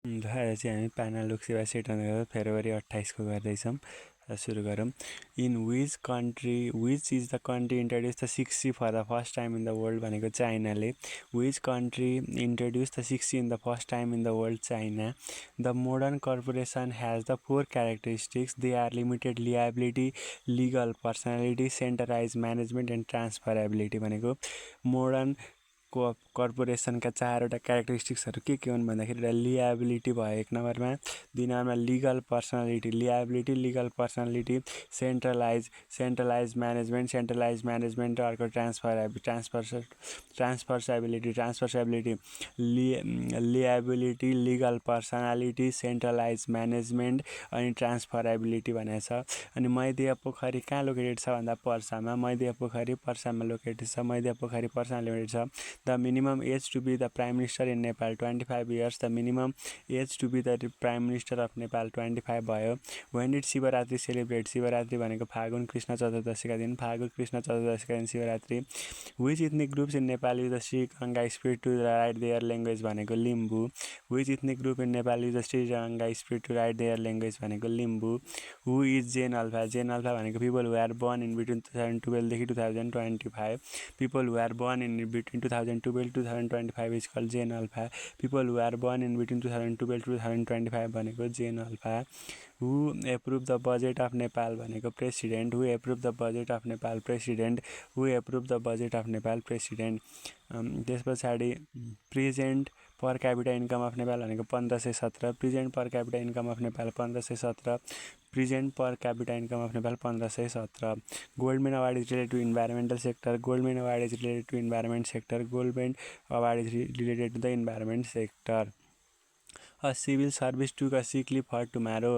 आज चाहिँ हामी प्यानल लोकसेवा सेट फेब्रुअरी 28 को गर्दैछौँ। सुरु गरौँ। In which is the country introduce the 6G for the first time in the world भनेको चाइनाले। Which country introduce the 6G in the first time in the world China. The modern corporation has the 4 characteristics. They are limited liability, legal personality, centralise management and transferability भनेको modern कर्पोरेसनका 4वटा क्यारेक्टरिस्टिक्सहरू के हुन् भन्दाखेरि एउटा liability भयो 1 नम्बरमा, 2 नम्बरमा legal personality, legal personality, centralise management र अर्को transferability, liability, legal personality, centralise management अनि ट्रान्सफरेबिलिटी भनेको छ। अनि मैदिया पोखरी कहाँ लोकेटेड छ भन्दा पर्सामा। मैदिया पोखरी पर्सामा लोकेटेड छ। मैदिया पोखरी पर्सामा लोकेटेड छ। The minimum age to be the Prime Minister in Nepal 25 years. The minimum age to be the Prime Minister of Nepal 25 भयो। When did Shivaratri celebrate? Shivaratri भनेको फागुन कृष्ण चतुर्दशीका दिन। फागुन कृष्ण चतुर्दशीका दिन Shivaratri. Which ethnic groups in Nepal use the Sri Ganga spirit to write their language भनेको Limbu. Which ethnic group in Nepal use the Sri Ganga spirit to write their language भनेको Limbu. Who is Jane Alpha? Jane Alpha भनेको people who are born in between 2012 देखि 2025. People who are born in between 2012-2025 is called Jane Alpha. People who are born in between 2012-2025 भनेको Jane Alpha. Who approved the budget of Nepal भनेको president. Who approved the budget of Nepal president. Who approved the budget of Nepal president. त्यस पछाडि present per capita income of Nepal भनेको 1517। Present per capita income of Nepal 1517। Present per capita income of Nepal 1517। Goldman award is related to environmental sector. Goldman award is related to environment sector. Goldman award is related to the environment sector. A civil service took a sick leave for tomorrow.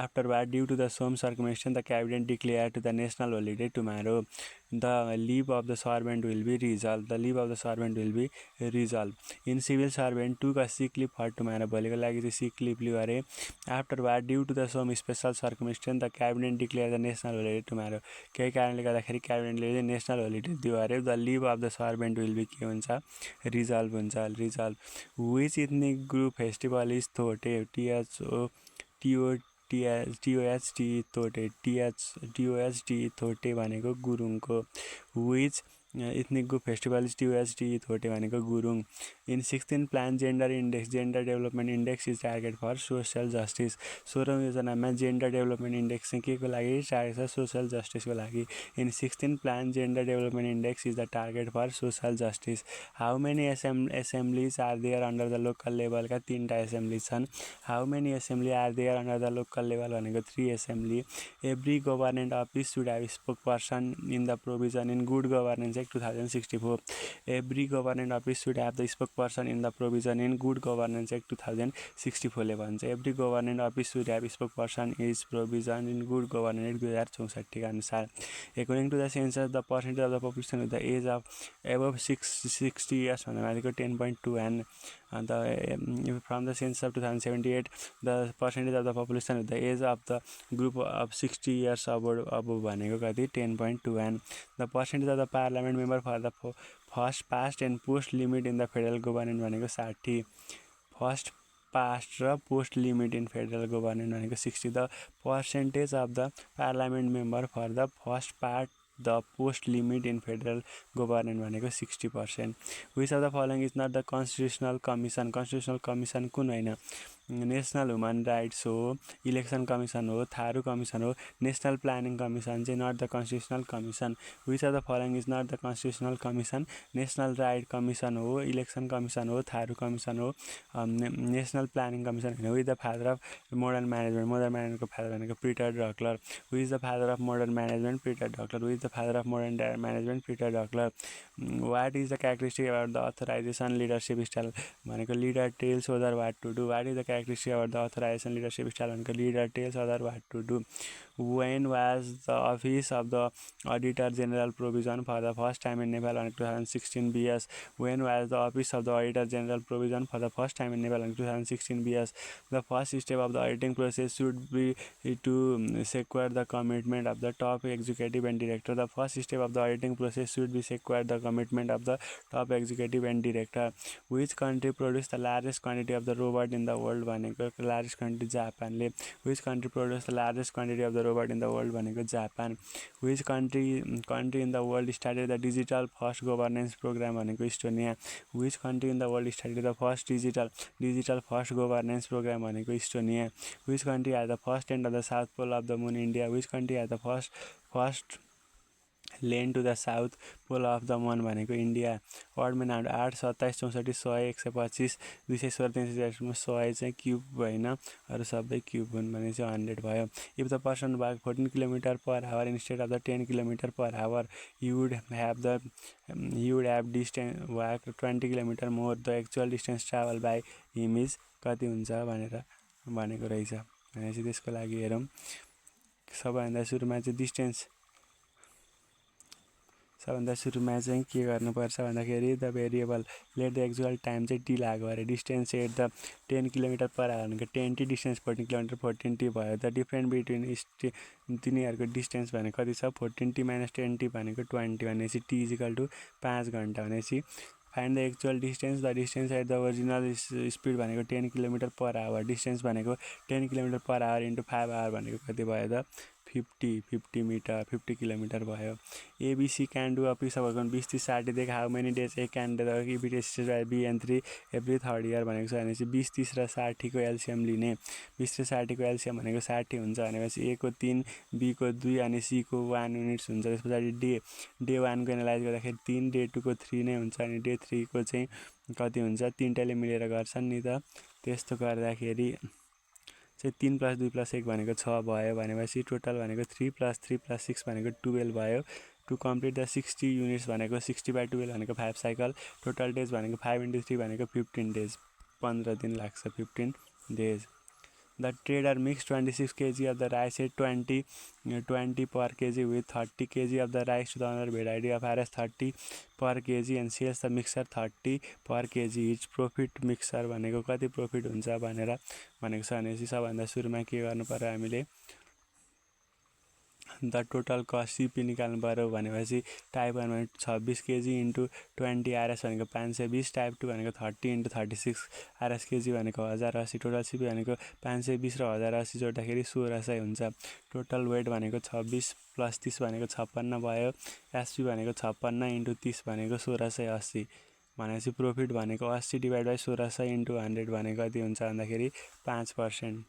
Afterward, due to the some circumstance, the cabinet declared the national holiday tomorrow. The leave of the servant will be resolved. The leave of the servant will be resolved. In civil servant took a sick leave for tomorrow. भोलिको लागि चाहिँ sick leave लियो अरे। Afterward, due to the some special circumstance, the cabinet declared the national holiday tomorrow. केही कारणले गर्दाखेरि क्याबिनेटले चाहिँ national holiday दियो अरे। The live of the servant will be के हुन्छ? रिजल्भ हुन्छ। Resolve. Which ethnic group festival is Thote? TOHT Thote भनेको गुरुङको। Which ethnic group festival is TOHT Thote भनेको Gurung. In 16 plan gender index, gender development index is target for social justice. 16औं योजनामा gender development index चाहिँ के को लागि टार्गेट छ? सोसियल जस्टिसको लागि। In 16 plan gender development index is the target for social justice. How many assemblies are there under the local लेभलका 3टा एसेम्ब्लिज छन्। How many assembly are there under the local level भनेको 3 assembly. Every government office should have spokesperson in the provision in good governance act 2064। Every government office should have the spokesperson in the provision in good governance act 2064 ले भन्छ। Every government office should have spoke person is provision in good governance act 2064 का अनुसार। According to the census, the percentage of the population with the age of above 60 years भन्दा माथिको 10.2 and from the census of 2078, the percentage of the population with the age of the group of 60 years above भनेको कति? 10.2 and the percentage of the parliament member for the first past and post limit in the federal government भनेको 60। First past र post limit in federal government भनेको 60। The percentage of the parliament member for the first part the post limit in federal government भनेको 60%। Which of the following is not the constitutional commission. Constitutional commission कुन होइन? National human rights हो, election commission हो, Tharu commission हो। National planning commission चाहिँ not the constitutional commission. Which of the following is not the constitutional commission? National right commission हो, election commission हो, Tharu commission हो, national planning commission होइन। Which the father of modern management. Modern म्यानेजमेन्टको फादर भनेको Peter Drucker. Which the father of modern management? Peter Drucker. Which the father of modern management? Peter Drucker. What is the characteristic about the authorisation leadership style भनेको leader tells other what to do. What is the characteristic about the authorisation leadership style भनेको leader tells other what to do. When was the office of the Auditor General provision for the first time in Nepal on 2016 BS? When was the office of the Auditor General provision for the first time in Nepal on 2016 BS? The first step of the auditing process should be to secure the commitment of the top executive and director. The first step of the auditing process should be secure the commitment of the top executive and director. Which country produced the largest quantity of the robot in the world? भनेको largest country जापानले. Which country produced the largest quantity of the robot in the world? भनेको Japan. Which country in the world started the digital first governance program? भनेको Estonia. Which country in the world started the first digital first governance program? भनेको Estonia. Which country has the first end of the south pole of the moon? India. Which country has the first land to the south pole of the man भनेको India. वर्डमा नाम 8 27 64 100 125 216 340 100 चाहिँ cube भएन, अरू सबै cube हुन् भने चाहिँ 100 भयो. If the person walk 14 kilometre per our instead of the 10 kilometre per our you would have distance walk 20 kilometre more. The actual distance travel by him is कति हुन्छ भनेर भनेको रहेछ. भनेपछि त्यसको लागि हेरौँ. सबैभन्दा सुरुमा चाहिँ के गर्नुपर्छ भन्दाखेरि the variable let the actual time चाहिँ टी लाग्यो अरे. Distance at the 10 kilometre per hour भनेको 10 टी, डिस्टेन्स 14 किलोमिटर 14 टी भयो. द डिफ्रेन्स बिट्विन तिनीहरूको डिस्टेन्स भनेको कति छ 14 टी माइनस 10 टी भनेको 20 भनेपछि टी इजिकल टु 5 घन्टा भनेपछि find the actual distance. The distance at the original speed भनेको 10 किलोमिटर पर आवर. डिस्टेन्स भनेको 10 kilometre per hour into 5 hour भनेको कति भयो त 50 किलोमिटर भयो. एबिसी क्यान डु अफ सबैको 20 30 60 देखि how many days A can the it is by B and 3 every third year भनेको छ. भनेपछि 20 30 र 60 को एलसिएम लिने. 20 र 60 को एलसिएम भनेको 60 हुन्छ भनेपछि ए को 3 बी को 2 अनि सी को 1 युनिट्स हुन्छ. त्यस पछाडि डे 1 को एनालाइज गर्दाखेरि 3, डे 2 को 3 नै हुन्छ अनि डे 3 को चाहिँ कति हुन्छ 3टाले मिलेर गर्छन् नि त. त्यस्तो गर्दाखेरि चाहिँ 3 + 2 + 1 भनेको 6 भयो भनेपछि टोटल भनेको 3 + 3 + 6 भनेको 12 भयो. टु कम्प्लिट द 60 युनिट्स भनेको 60/12 भनेको 5 साइकल. टोटल डेज भनेको 5 × 3 भनेको 15 डेज. 15 दिन लाग्छ 15 days. The trader mix 26 kg of the rice at 20 per kg with 30 kg of the rice to the other variety of RS 30 per kg and sells the mixer 30 per kg. Each profit mixer भनेको कति profit हुन्छ भनेर भनेको छ. भनेपछि सबभन्दा सुरुमा के गर्नु पर्यो हामीले द टोटल कस्ट सिपी निकाल्नु पर्यो. भनेपछि टाइप 1 भनेको 26 kg इन्टु 20 RS भनेको 520. टाइप 2 भनेको 30 इन्टु 36 RS केजी भनेको 1080. टोटल सिपी भनेको 520 र 1080 जोड्दाखेरि 1600 हुन्छ. टोटल वेट भनेको 26 + 30 भनेको 56 भयो. एसपी भनेको 56 इन्टु 30 भनेको 1680. भनेपछि प्रफिट भनेको 80/1600 इन्टु 100 भनेको कति हुन्छ भन्दाखेरि 5%.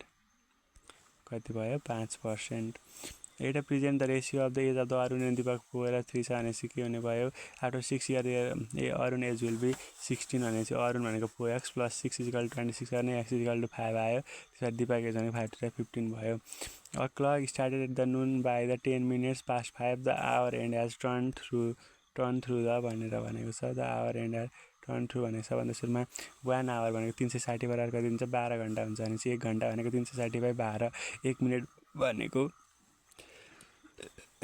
कति भयो 5%. At present the ratio of the age of the Arun and Deepak 4 र 3 छ भनेपछि के हुने भयो after 6 year Arun age will be 16 भनेपछि अरुण भनेको 4x + 6 = 26 गर्ने x = 5 आयो. त्यसपछि दिपक एज भनेको 5 × 15 भयो. A clock started at the noon by the 10 minutes past 5 the hour hand has turn through the भनेर भनेको छ. The hour hand has turn through भनेको सबभन्दा सुरुमा 1 आवर भनेको 360 पर कति हुन्छ 12 घन्टा हुन्छ भनेपछि 1 घन्टा भनेको 360/12. 1 मिनट भनेको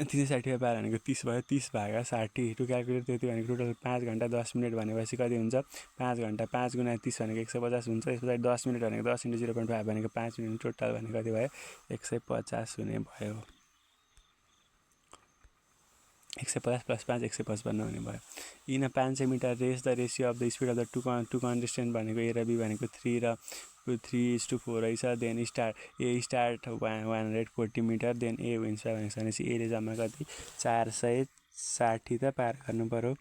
360/12 भनेको 30 भयो. 30/60 टु क्यालकुलेट त्यति भनेको टोटल 5 घन्टा 10 मिनट भनेपछि कति हुन्छ 5 घन्टा 5 × 30 भनेको 150 हुन्छ. त्यसपछि 10 मिनट भनेको 10 × 0.5 भनेको 5 मिनट. टोटल भनेको कति भयो 150 हुने भयो. 150 + 5 155 हुने भयो. In 500 metre race the ratio of the speed of the two contestant भनेको ए र बी भनेको 3:4 रहेछ. Then A start 140 metre then A wins भनेपछि एले जम्मा कति 460 त पार गर्नु पर्यो.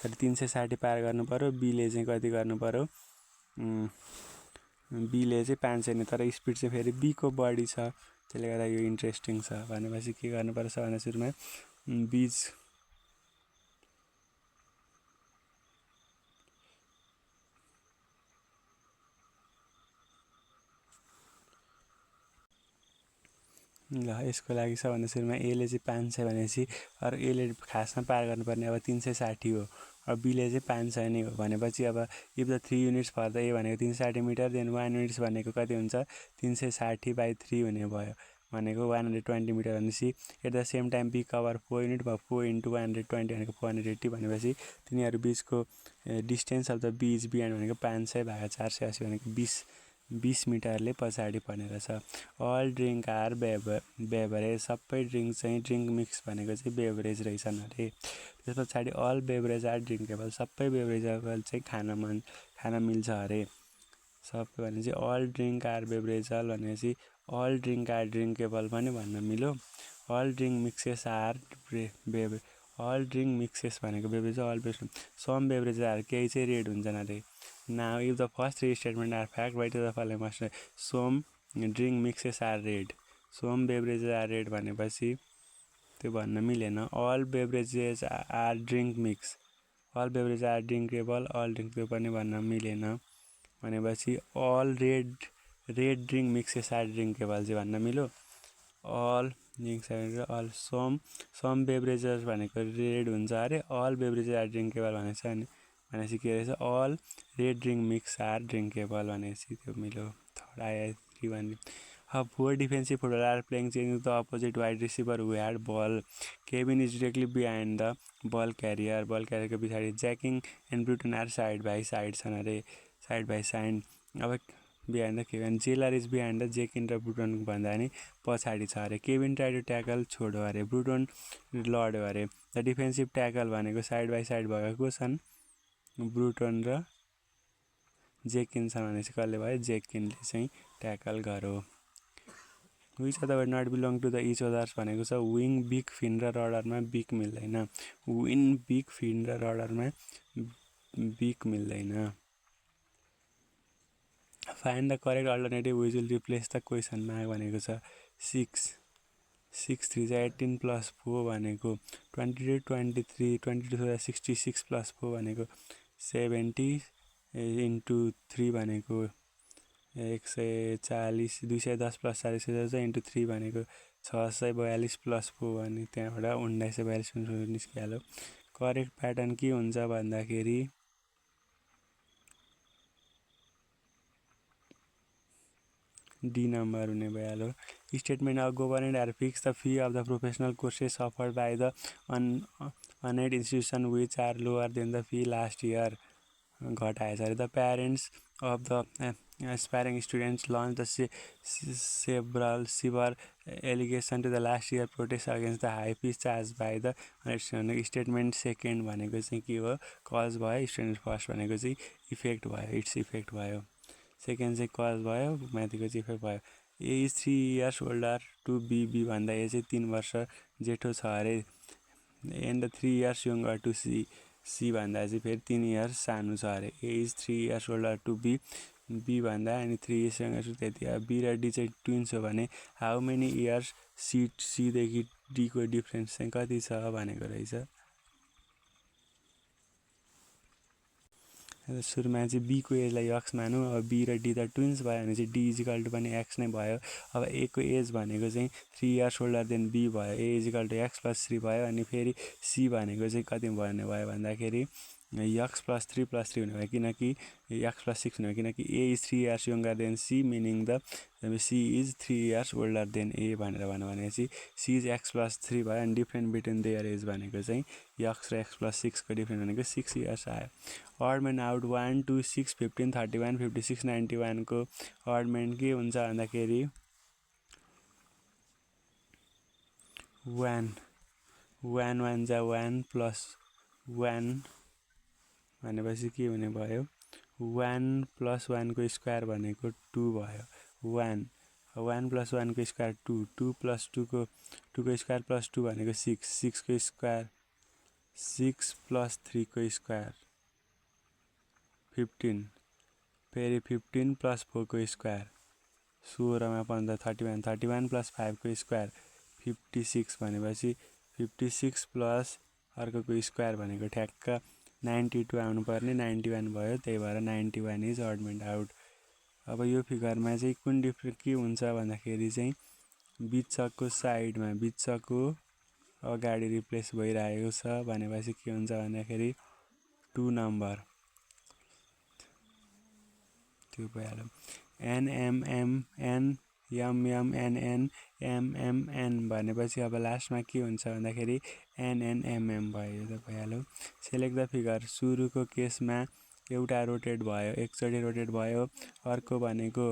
360 पार गर्नु पर्यो. बीले चाहिँ कति गर्नु पर्यो बीले चाहिँ 500 नि तर स्पिड चाहिँ फेरि बीको बढी छ. त्यसले गर्दा यो इन्ट्रेस्टिङ छ. भनेपछि के गर्नुपर्छ भन्दा सुरुमा बीज ल यसको लागि सबभन्दा सुरुमा एले चाहिँ 500 भनेपछि अरू एले खासमा पार गर्नुपर्ने अब 360 हो. अब बीले चाहिँ 500 नै हो भनेपछि अब if the 3 units for the A भनेको 360 मिटर देन 1 युनिट्स भनेको कति हुन्छ 360/3 हुने भयो. भनेको 120 मिटर भनेपछि at the same time B cover 4 unit भयो 4 × 120 भनेको 480 भनेपछि तिनीहरू बिचको distance of the B is behind भनेको 500/480 भनेको 20 मिटरले पछाडि पर्ने रहेछ। अल ड्रिङ्क आर बेभरेज सबै ड्रिङ्क चाहिँ ड्रिङ्क मिक्स भनेको चाहिँ बेभरेज रहेछन् अरे। त्यस पछाडि अल बेभरेज आर ड्रिङ्केबल सबै बेभरेजेबल चाहिँ खान मिल्छ अरे। सबै भनेपछि अल ड्रिङ्क आर बेभरेजल भनेपछि अल ड्रिङ्क आर ड्रिङ्केबल पनि भन्न मिल्यो। All drink mixes are all drink mixes भनेको beverage all some beverages are केही चाहिँ रेड हुन्छन् अरे। Now if the first three statement are fact right the following must some drink mixes are red some beverages are red भनेपछि त्यो भन्न मिलेन। All beverages are drink mix all beverage are drinkable all drink त्यो पनि भन्न मिलेन भनेपछि all red drink mixes are drinkable चाहिँ भन्न मिल्यो। All drinks all some beverages भनेको रेड हुन्छ अरे अल बेभरेजेस आर ड्रिङ्केबल भनेपछि के रहेछ all red drink mix are drinkable भनेपछि त्यो मिल्यो। थर्ड आयो 3 4 defensive football are playing changing the opposite wide receiver who had ball Kevin is directly behind the ball क्यारियरको पछाडि ज्याकिङ and Bruton are side by side छन् अरे side by side. अब बिहाइन्ड द केभिन जेलर is behind the जेकिन र ब्रुटन भन्दा नि पछाडि छ अरे। केभिन ट्राई टु ट्याकल छोड्यो अरे ब्रुटन लड्यो अरे। द डिफेन्सिभ ट्याकल भनेको साइड बाई साइड भएको छन् ब्रुटन र जेकिन छन् भनेपछि कसले भयो जेकिनले चाहिँ ट्याकल गर्यो। Which of the word not belong to the each others भनेको छ विङ बिग फिन र रडरमा बिग मिल्दैन। विङ बिग फिन र रडरमा बिग मिल्दैन। Find the correct alternative which will replace the question mark भनेको छ 6 3 18 + 4 भनेको 22 23 22 66 + 4 भनेको 70 × 3 भनेको 140 210 + 40 × 3 भनेको 642 + 4 भने त्यहाँबाट 1942 निस्किहाल्यो। करेक्ट प्याटर्न के हुन्छ भन्दाखेरि डी नम्बर हुने भइहाल्यो। Statement of government are fix the fee of the professional courses offered by the unaided institution which are lower than the fee last year घटाएछ अरे। The parents of the aspiring students launched the severe allegation to the last year protest against the high fees charged by the statement second भनेको चाहिँ के हो cause भयो student first भनेको चाहिँ effect भयो इट्स इफेक्ट भयो सेकेन्ड चाहिँ कज भयो माथिको चाहिँ इफेक्ट भयो। A is 3 years older to B भन्दा ए चाहिँ 3 वर्ष जेठो छ अरे and 3 years younger to C भन्दा चाहिँ फेरि 3 years सानो छ अरे। A is 3 years older to B भन्दा अनि 3 years younger त्यति बी र डी चाहिँ ट्विन्स हो भने हाउ मेनी इयर्स सीदेखि डीको डिफ्रेन्स चाहिँ कति छ भनेको रहेछ। सुरुमा चाहिँ बीको एजलाई एक्स मानौँ। अब बी र डी त ट्विन्स भयो भने चाहिँ डी इजिकल टु पनि एक्स नै भयो। अब ए को एज भनेको चाहिँ 3 years ओल्डर देन बी भयो ए इजिकल टु एक्स + 3 भयो अनि फेरि सी भनेको चाहिँ कति भन्ने भयो भन्दाखेरि एक्स + 3 + 3 हुने भयो किनकि एक्स + 6 हुने भयो किनकि A is 3 years younger than C meaning the C is 3 years older than A भनेर भन्यो भनेपछि सी इज एक्स + 3 भयो अनि डिफ्रेन्ट बिट्विन देयर एज भनेको चाहिँ एक्स र एक्स + 6 को डिफ्रेन्ट भनेको 6 years आयो। अडमेन्ट आउट 1 2 6 15 31 56 91 को अडमेन्ट के हुन्छ भन्दाखेरि 1 1 1 जा 1 + 1 भनेपछि के हुने भयो 1 + 1 को स्क्वायर भनेको 2 भयो 1 1 + 1 को स्क्वायर 2 2 + 2 को 2 को स्क्वायर + 2 भनेको 6 6 को स्क्वायर 6 + 3 को स्क्वायर 15 फेरि 15 + 4 को स्क्वायर 16 मा 15 31 31 + 5 को स्क्वायर 56 भनेपछि 56 प्लस अर्कोको स्क्वायर भनेको ठ्याक्क 92 आउनुपर्ने 91 भयो त्यही भएर 91 इज अडमेन्ट आउट। अब यो फिगरमा चाहिँ कुन डिफ्रेन्ट के हुन्छ भन्दाखेरि चाहिँ बिचको साइडमा बिचको अगाडि रिप्लेस भइरहेको छ भनेपछि के हुन्छ भन्दाखेरि 2 नम्बर त्यो भइहाल्यो। एनएमएम MMNN भनेपछि अब लास्टमा के हुन्छ भन्दाखेरि NNMM भयो, त भइहाल्यो। सेलेक्ट द फिगर, सुरुको केसमा एउटा रोटेट भयो, एकचोटि रोटेट भयो, अर्को भनेको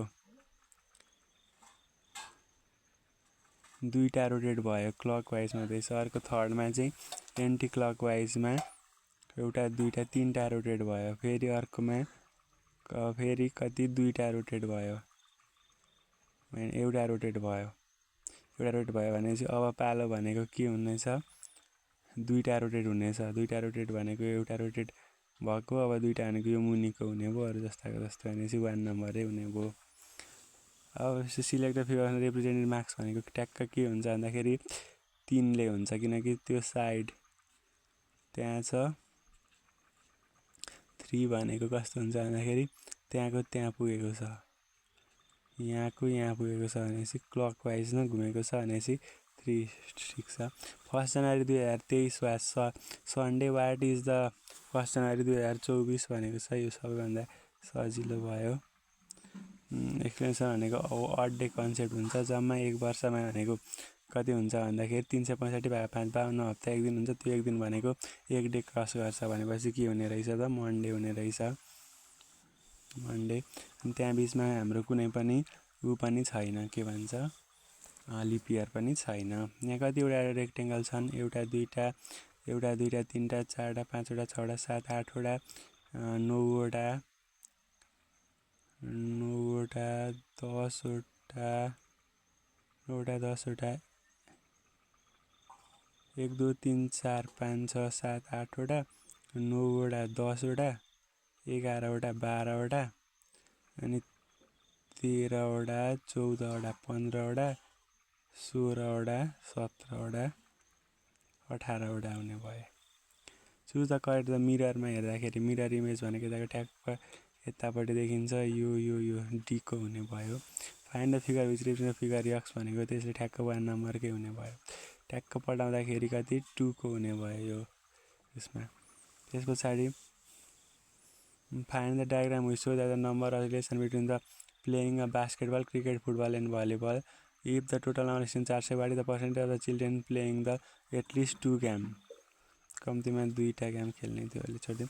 दुईटा रोटेट भयो क्लकवाइजमा हुँदैछ, अर्को थर्डमा चाहिँ एन्टी क्लकवाइजमा एउटा दुईटा तीनटा रोटेट भयो, फेरि अर्कोमा फेरि कति दुईटा रोटेट भयो, एउटा रोटेट भयो, एउटा रोटेट भयो भनेपछि अब पालो भनेको के हुनेछ, दुईटा रोटेट हुनेछ, दुईटा रोटेट भनेको एउटा रोटेट भएको, अब दुईटा भनेको यो मुनिको हुने भयो, अरू जस्ताको जस्तो भनेपछि 1 नम्बरै हुने भयो। अब select the figure represented marks भनेको ट्याक्क के हुन्छ भन्दाखेरि 3 ले हुन्छ, किनकि त्यो साइड त्यहाँ छ, 3 भनेको कस्तो हुन्छ भन्दाखेरि त्यहाँको त्यहाँ पुगेको छ, यहाँको यहाँ पुगेको छ भनेपछि क्लकवाइजमा घुमेको छ भनेपछि 3 ठिक छ। 1 जनवरी 2023 वा सन्डे, वाट इज द 1 जनवरी 2024 भनेको छ, यो सबैभन्दा सजिलो भयो। एक्सप्लेनेसन भनेको अड डे कन्सेप्ट हुन्छ, जम्मा एक वर्षमा भनेको कति हुन्छ भन्दाखेरि 365 भाग 5 52 हप्ता एक दिन हुन्छ, त्यो एक दिन भनेको एक डे क्रस गर्छ भनेपछि के हुने रहेछ त मन्डे हुने रहेछ, मन्डे। अनि त्यहाँ बिचमा हाम्रो कुनै पनि पनि छैन, के भन्छ लिप इयर पनि छैन। यहाँ कतिवटा रेक्टेङ्गल छन्, एउटा दुईटा तिनवटा चारवटा पाँचवटा छवटा सात आठवटा 9वटा 10वटा 1 2 3 4 5 6 7 8वटा 9वटा 10वटा 11वटा 12वटा अनि 13वटा 14वटा 15वटा 16वटा 17वटा 18वटा हुने भयो। चुज द करेक्ट द मिररमा हेर्दाखेरि मिरर इमेज भनेको यताको ट्याक्क यतापट्टि देखिन्छ, यो डीको हुने भयो। Find the figure which represent figure x भनेको त्यसले ठ्याक्क 1 नम्बरकै हुने भयो, ट्याक्क पल्टाउँदाखेरि कति 2 को हुने भयो यो यसमा। त्यस पछाडि find the diagram which show the number of relation between the playing a basketball cricket football and volleyball if the total number is 400 the percentage of the children playing the at least 2 game, कम्तीमा 2टा game खेल्ने थियो, अहिले छोडिदिउँ।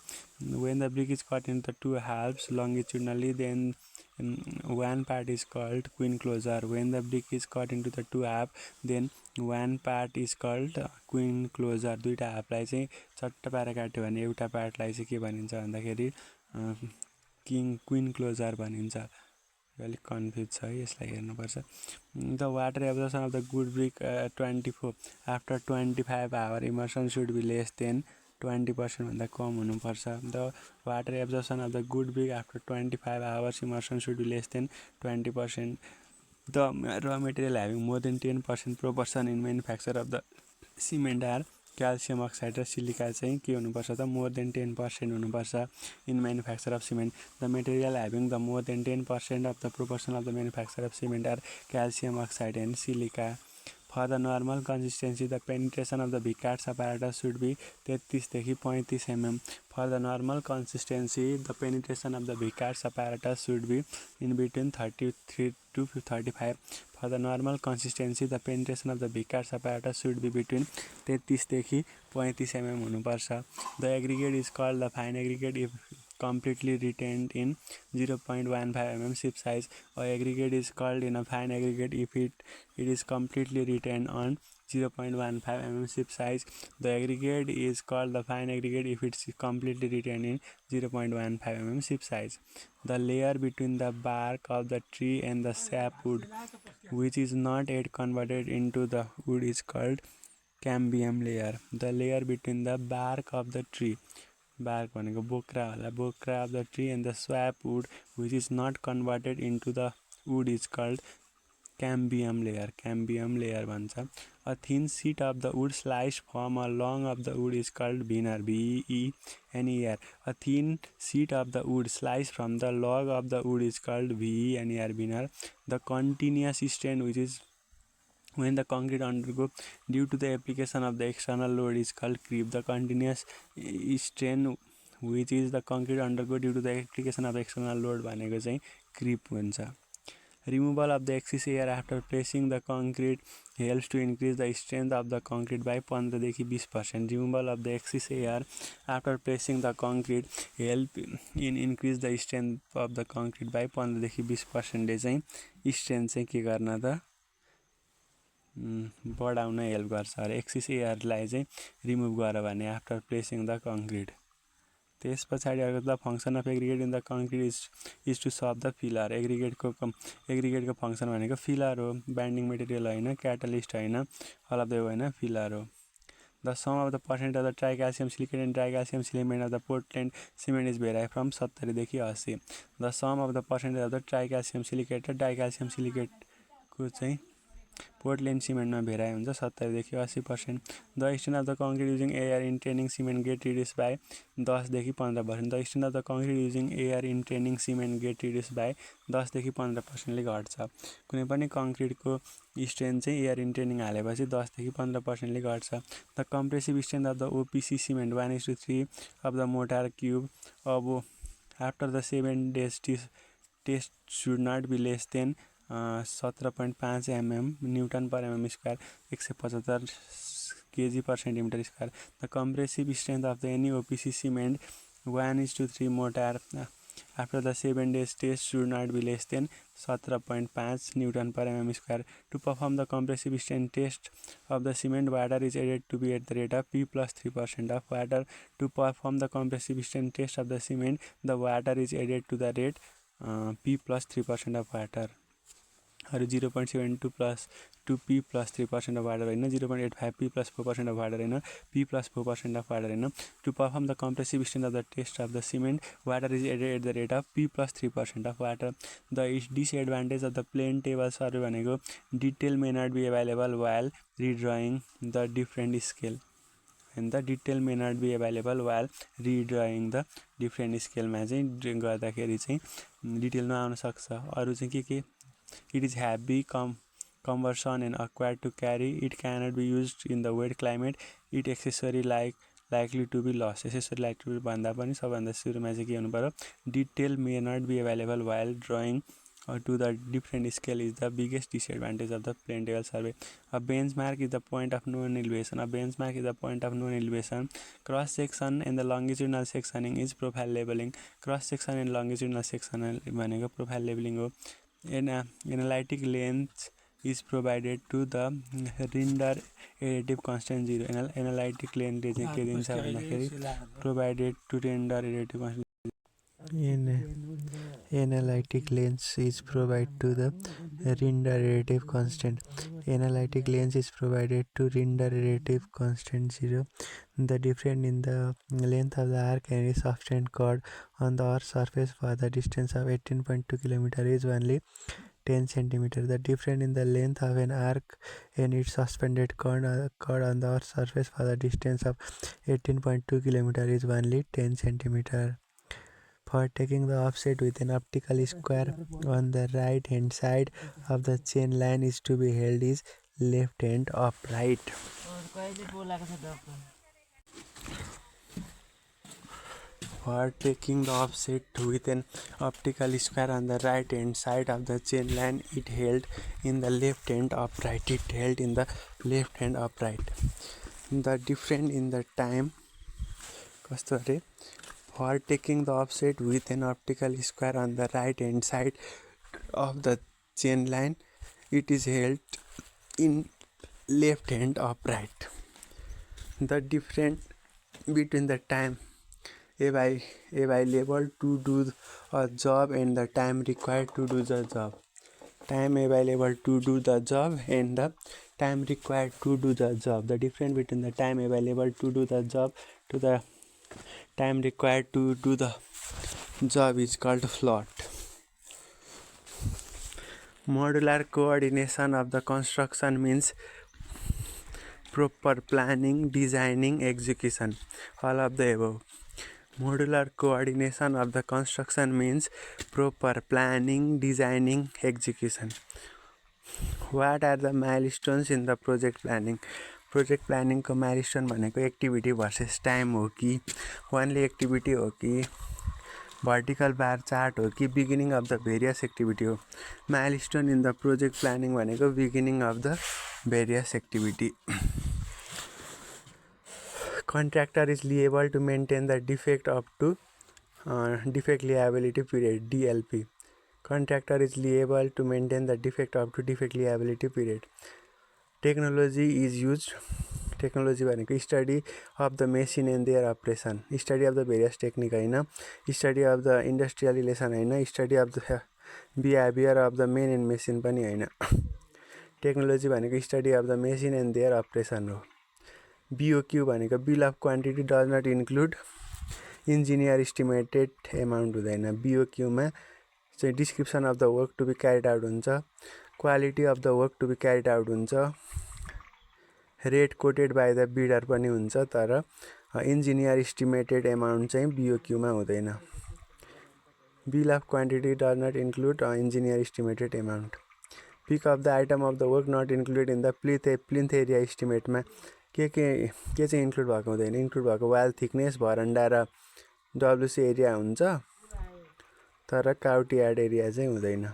When the brick is cut in the 2 halves longitudinally then one part is called queen closure. When the brick is cut into the 2 half then one part is called queen closure. दुईटा हाफलाई चाहिँ चट्ट पारेर काट्यो भने एउटा पार्टलाई चाहिँ के भनिन्छ भन्दाखेरि क्वीन क्लोजर भनिन्छ। अलिक कन्फ्युज छ है, यसलाई हेर्नुपर्छ। The water absorption of the good brick 24 after 25 hour immersion should be less than 20% भन्दा कम हुनुपर्छ। The water absorption of the good brick after 25 hours immersion should be less than 20%। The raw material having more than 10% proportion in manufacture of the cement are calcium oxide र silica चाहिँ के हुनुपर्छ त more than 10% हुनुपर्छ in manufacture of cement. The material having the more than 10% of the proportion of the manufacture of cement are calcium oxide and silica. For the normal consistency, the penetration of the Vickers apparatus should be 33 देखि 35 mm. For the normal consistency, the penetration of the Vickers apparatus should be in between 33 to 35. For the normal consistency, the penetration of the Vickers apparatus should be between 33 देखि 35 mm हुनुपर्छ। The aggregate is called the fine aggregate if completely retained in 0.15 mm ship size. A aggregate is called in a fine aggregate if it is completely retained on 0.15 mm ship size. The aggregate is called the fine aggregate if it is completely retained in 0.15 mm ship size. The layer between the bark of the tree and the sapwood, which is not yet converted into the wood, is called cambium layer. The layer between the bark of the tree, bark भनेको बोक्रा होला, बोक्रा of the tree and the sapwood which is not converted into the wood is called cambium layer. Cambium layer भन्छ। A thin sheet of the wood sliced from a log of the wood is called veneer. veneer. A thin sheet of the wood sliced from the log of the wood is called veneer. veneer. The continuous strain which is when the concrete undergo due to the application of the external load is called creep. The continuous strain which is the concrete undergo due to the application of the external load भनेको चाहिँ creep हुन्छ। Removal of the excess air after placing the concrete helps to increase the strength of the concrete by 15 देखि 20%. Removal of the excess air after placing the concrete help in increase the strength of the concrete by 15 देखि 20% चाहिँ strength चाहिँ के गर्न त बढाउन help गर्छ र एक्सेस एयरलाई चाहिँ रिमुभ गर भने आफ्टर प्लेसिङ द कङ्क्रिट. त्यस पछाडि अर्को the function of aggregate in the concrete is to sub the filler. एग्रिगेटको फङ्सन भनेको फिलर हो, बाइन्डिङ मेटेरियल होइन, क्याटलिस्ट होइन, अल अफ द होइन, फिलर हो. The sum of the percent of the tricalcium silicate and tricalcium silicate of the Portland cement is vary from 70 देखि 80. The sum of the percent of the tricalcium silicate र dicalcium सिलिकेटको चाहिँ Portland सिमेन्टमा भेराइ हुन्छ 70 देखि 80%. The strength of the concrete using air entraining cement get reduce by 10 देखि 15%. The strength of the concrete using air entraining cement get reduce by 10 देखि 15%ले घट्छ. कुनै पनि कङ्क्रिटको स्ट्रेन्थ चाहिँ एयर इन्ट्रेनिङ हालेपछि 10 देखि 15%ले घट्छ. The compressive strength of the OPC cement 1:3 of the mortar cube अब after the 7 days test should not be less than 17.5 mm newton per mm square 175 kg per centimeter square. The compressive strength of the any OPC cement 1:3 mortar after the 7 days test should not be less than 17.5 Newton per mm square. To perform the compressive strength test of the cement, water is added to be at the rate of P plus 3% of water. To perform the compressive strength test of the cement, the water is added to the rate P plus 3% of water. 0.72 plus 2p plus 3% of water होइन, 0.85 p plus 4% of water होइन, p plus 4% of water होइन. To perform the compressive strength of the test of the cement, water is added at the rate of p plus 3% of water. The disadvantage of the plain table survey भनेको detail may not be available while redrawing the different scale. And the detail may not be available while redrawing the different scale मा चाहिँ गर्दाखेरि चाहिँ detail नआउन सक्छ. अरू चाहिँ के it is heavy, cumbersome and awkward to carry. It cannot be used in the wet climate. It accessory likely to be lost. Accessory likely to be भन्दा पनि सबभन्दा सुरुमा चाहिँ के हुनु पर्यो, detail may not be available while drawing to the different scale is the biggest disadvantage of the plain table survey. A benchmark is the point of known elevation. A benchmark is the point of known elevation. Cross section and the longitudinal sectioning is profile leveling. Cross section and longitudinal sectioning भनेको profile leveling हो. Analytic length is provided to the render additive constant 0. Analytic length ले चाहिँ के दिन्छ भन्दाखेरि provided to render additive constant. Analytic length is provided to the render additive constant. Analytic length is provided to render additive constant 0. The difference in the length of the arc and its subtended chord on the Earth's surface for the distance of 18.2 km is only 10 cm. The difference in the length of an arc and its suspended chord on the Earth's surface for the distance of 18.2 km is only 10 cm. For taking the offset with an optical square on the right hand side of the chain line is to be held is left hand upright. For taking the offset with an optical square on the right hand side of the chain line, it held in the left hand upright. It held in the left hand upright. The difference in the time. For taking the offset with an optical square on the right hand side of the chain line, it is held in left hand upright. The difference between the time available to do a job and the time required to do the job. Time available to do the job and the time required to do the job. The difference between the time available to do the job to the time required to do the job is called float. Modular coordination of the construction means proper planning, designing, execution. All of the above. Modular coordination of the construction means proper planning, designing, execution. What are the milestones in the project planning? Project planning को milestone भनेको activity versus time हो कि only activity हो कि vertical बार chart हो कि beginning of the various activity हो। Milestone in the project planning भनेको beginning of the various activity. Contractor is liable to maintain the defect up to defect liability period DLP. Contractor is liable to maintain the defect up to defect liability period. Technology is use. Technology भनेको study of the machine and their operation. Study of the various technique होइन, study of the industrial relation होइन, study of the behaviour of the man and machine पनि होइन। Technology भनेको study of the machine and their operation हो। BOQ भनेको bill of quantity does not include engineer estimated amount हुँदैन। बिओक्यूमा चाहिँ description of the work to be carried out हुन्छ, quality of the work to be carried out हुन्छ, rate quoted by the bidder पनि हुन्छ, तर engineer estimated amount चाहिँ बिओक्यूमा हुँदैन। Bill of quantity does not include engineer estimated amount. Pick of the item of the work not included in the plinth area इस्टिमेटमा के चाहिँ इन्क्लुड भएको हुँदैन। इन्क्लुड भएको वाल थिकनेस, भरन्डा र डब्लुसी एरिया हुन्छ, तर काउटी यार्ड एरिया चाहिँ हुँदैन।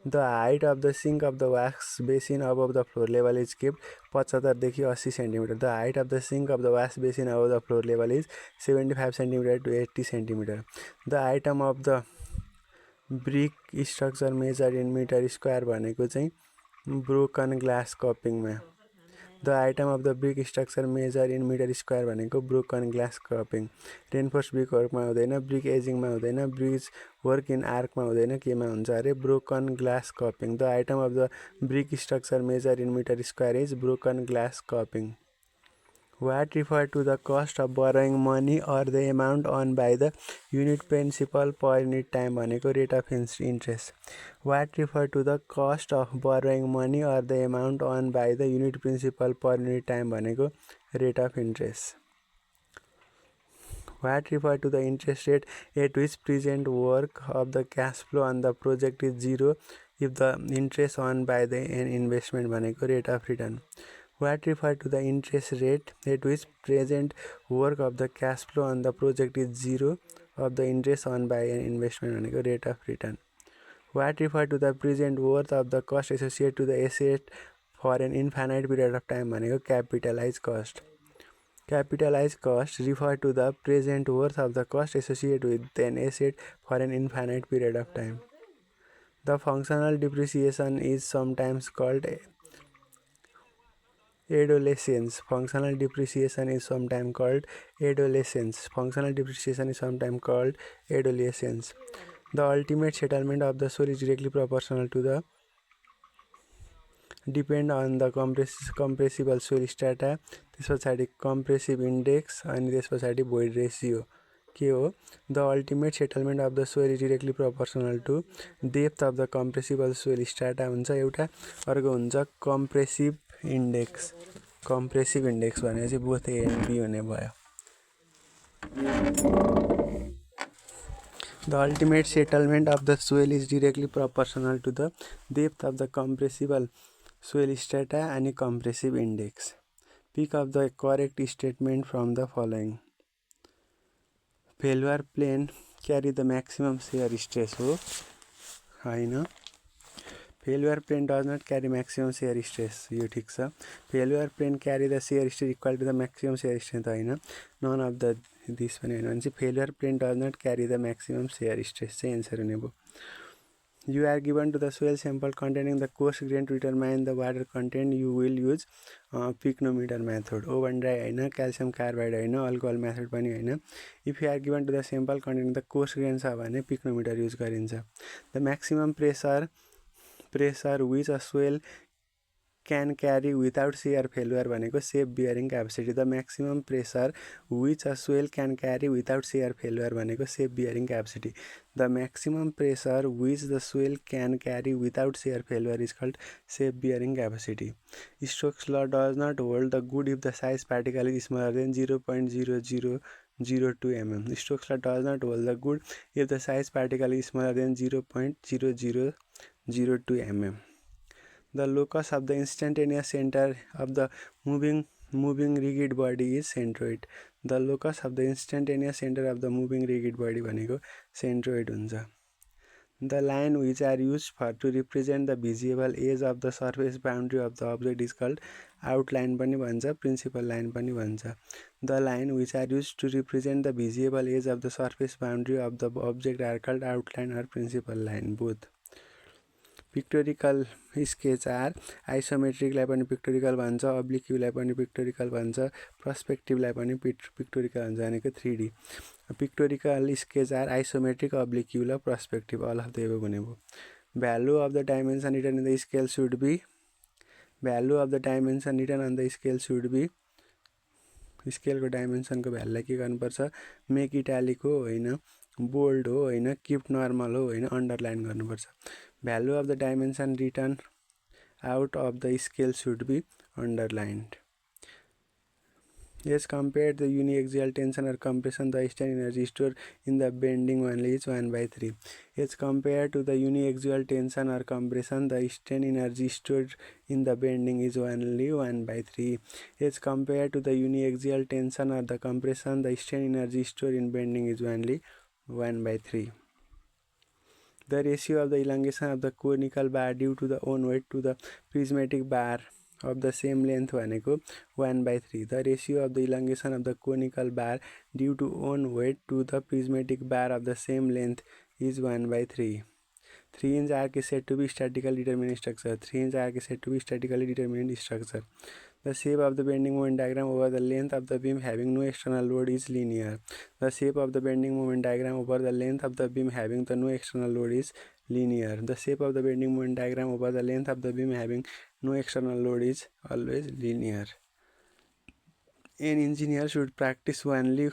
The height of the sink of the wash basin above the floor level is kept 75 देखि 80 centimetre. The height of the sink of the wash basin above the floor level is 75 centimetre to 80 centimetre. The item of the brick structure measure in metre square भनेको चाहिँ broken glass कपिङमा। The item of the brick structure measure in metre square भनेको broken glass cupping. Reinforce brick वर्कमा हुँदैन, brick एजिङमा हुँदैन, bridge work in आर्कमा हुँदैन, केमा हुन्छ अरे broken glass coping. The item of the brick structure measure in metre square is broken glass coping. What refer to the cost of borrowing money or the amount earned by the unit principal per unit time भनेको rate of interest. What refer to the cost of borrowing money or the amount earned by the unit principal per unit time भनेको rate of interest. What refer to the interest rate at which present work of the cash flow on the project is zero if the interest earned by the investment भनेको rate of return. What refer to the interest rate at which present work of the cash flow on the project is zero of the interest earned by an investment भनेको rate of return. What refer to the present worth of the cost associated to the asset for an infinite period of time भनेको capitalized cost. Capitalized cost refer to the present worth of the cost associated with an asset for an infinite period of time. The functional depreciation is sometimes called adolescence. Functional depreciation is sometimes called adolescence. Functional depreciation is sometimes called adolescence. The ultimate settlement of the soul is directly proportional to the depend on the compressible soil strata, त्यस पछाडि compressive index अनि त्यस पछाडि void ratio के हो। The ultimate settlement of the soil is directly proportional to depth of the compressible soil strata हुन्छ एउटा, अर्को हुन्छ compressive index. Compressive index भने चाहिँ both A and B हुने भयो। The ultimate settlement of the soil is directly proportional to the depth of the compressible soil strata and compressive index. Pick up the correct statement from the following. Failure plane carry the maximum shear stress हो होइन। Failure plane does not carry maximum shear stress, यो ठिक छ। Failure plane carry the shear stress equal to the maximum shear strength होइन। None of the this पनि होइन भने चाहिँ failure plane does not carry the maximum shear stress चाहिँ answer हुने भयो। You are given to the soil sample containing the coarse grain to determine the water content. You will use pycnometer method. Oven dry होइन, calcium carbide होइन, alcohol method पनि होइन। If you are given to the sample containing the coarse grain छ भने pycnometer use गरिन्छ। The maximum pressure which a soil can carry without shear failure भनेको shape bearing capacity. The maximum pressure which a soil can carry without shear failure भनेको shape bearing capacity. The maximum pressure which the soil can carry without shear failure is called shape bearing capacity. Stokes law does not hold the good if the size particle is smaller than 0.0002 mm. Stokes law does not hold the good if the size particle is smaller than 0.0002 mm. The locus of the instantaneous center of the moving rigid body is centroid. The locus of the instantaneous centre of the moving rigid body भनेको centroid हुन्छ। The line which are use for to represent the visible edge of the surface boundary of the object is called outline पनि भन्छ, principal line पनि भन्छ। The line which are use to represent the visible edge of the surface boundary of the object are called outline or principal line both. Pictorial sketch are आइसोमेट्रिकलाई पनि pictorial भन्छ, अब्लिक्युलाई पनि pictorial भन्छ, पर्सपेक्टिभलाई पनि pictorial भन्छ भनेको 3D। Pictorial sketch are isometric, oblique र perspective all of the above भनेको। Value of the dimension written in the scale should be, value of the dimension written on the scale should be, स्केलको डाइमेन्सनको भ्यालुलाई के गर्नुपर्छ, make italic हो होइन, bold हो होइन, किप नर्मल हो होइन, अन्डरलाइन गर्नुपर्छ। Value of the dimension written out of the scale should be underlined. As compared to the uniaxial tension or compression, the strain energy stored in the bending only is 1/3. As compared to the uniaxial tension or compression, the strain energy stored in the bending is only 1/3. As compared to the uniaxial tension or the compression, the strain energy stored in bending is only 1/3. The ratio of the elongation of the conical bar due to the own weight to the prismatic bar of the same length भनेको 1/3. The ratio of the elongation of the conical bar due to own weight to the prismatic bar of the same length is 1/3. 3-inch arc is said to be statically determinate structure. 3-inch arc is said to be statically determinate structure. The shape of the bending moment diagram over the length of the beam having no external load is linear. The shape of the bending moment diagram over the length of the beam having the no external load is linear. The shape of the bending moment diagram over the length of the beam having no external load is always linear. An engineer should practice only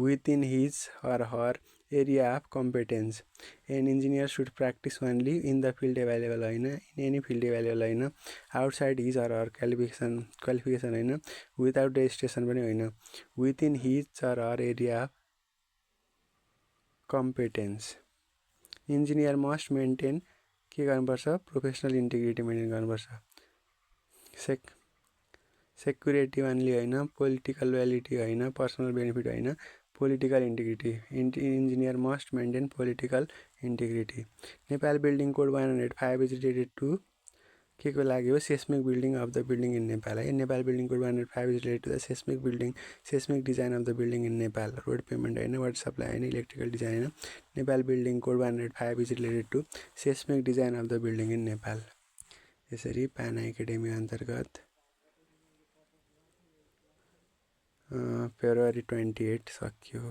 within his or her area of competence. An engineer should practice only in the field available होइन, in any field available होइन, outside his or her qualification होइन, without registration पनि होइन, within his or her area of competence. Engineer must maintain के गर्नुपर्छ, professional integrity maintain गर्नुपर्छ। Security only होइन, political loyalty होइन, पर्सनल बेनिफिट होइन, political integrity. Engineer must maintain political integrity. Nepal building code 105 is related to के को लागि हो, seismic building of the building in Nepal है। Nepal building code 105 is related to the seismic building, seismic design of the building in Nepal. Road payment होइन, water supply होइन, electrical design होइन। Nepal building code 105 is related to seismic design of the building in Nepal. यसरी पान academy अन्तर्गत February 28 सकियो।